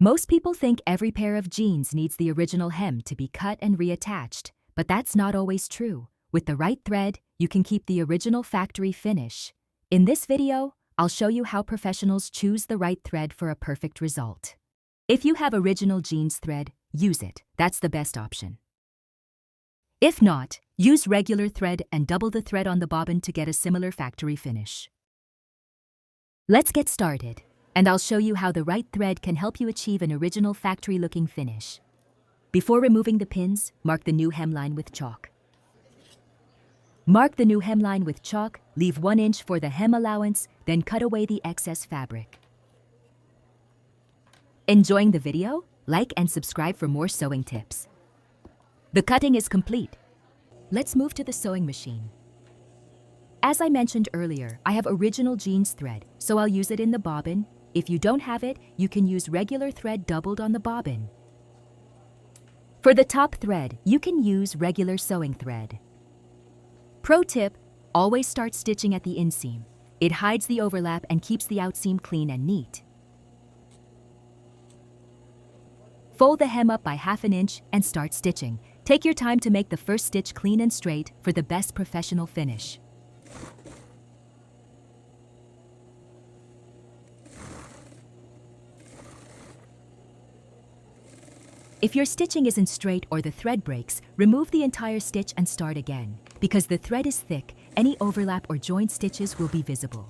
Most people think every pair of jeans needs the original hem to be cut and reattached, but that's not always true. With the right thread, you can keep the original factory finish. In this video, I'll show you how professionals choose the right thread for a perfect result. If you have original jeans thread, use it. That's the best option. If not, use regular thread and double the thread on the bobbin to get a similar factory finish. Let's get started, and I'll show you how the right thread can help you achieve an original factory-looking finish. Before removing the pins, mark the new hemline with chalk. Mark the new hemline with chalk, leave 1 inch for the hem allowance, then cut away the excess fabric. Enjoying the video? Like and subscribe for more sewing tips. The cutting is complete. Let's move to the sewing machine. As I mentioned earlier, I have original jeans thread, so I'll use it in the bobbin. If you don't have it, you can use regular thread doubled on the bobbin. For the top thread, you can use regular sewing thread. Pro tip, always start stitching at the inseam. It hides the overlap and keeps the outseam clean and neat. Fold the hem up by 1/2 inch and start stitching. Take your time to make the first stitch clean and straight for the best professional finish. If your stitching isn't straight or the thread breaks, remove the entire stitch and start again. Because the thread is thick, any overlap or joint stitches will be visible.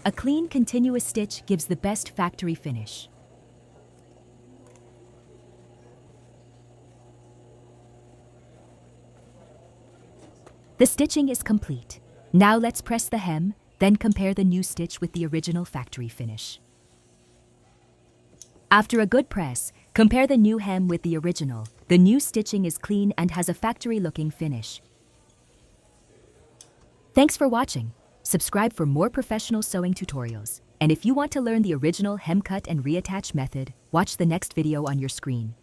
A clean, continuous stitch gives the best factory finish. The stitching is complete. Now let's press the hem, then compare the new stitch with the original factory finish. After a good press, compare the new hem with the original. The new stitching is clean and has a factory-looking finish. Thanks for watching. Subscribe for more professional sewing tutorials. And if you want to learn the original hem cut and reattach method, watch the next video on your screen.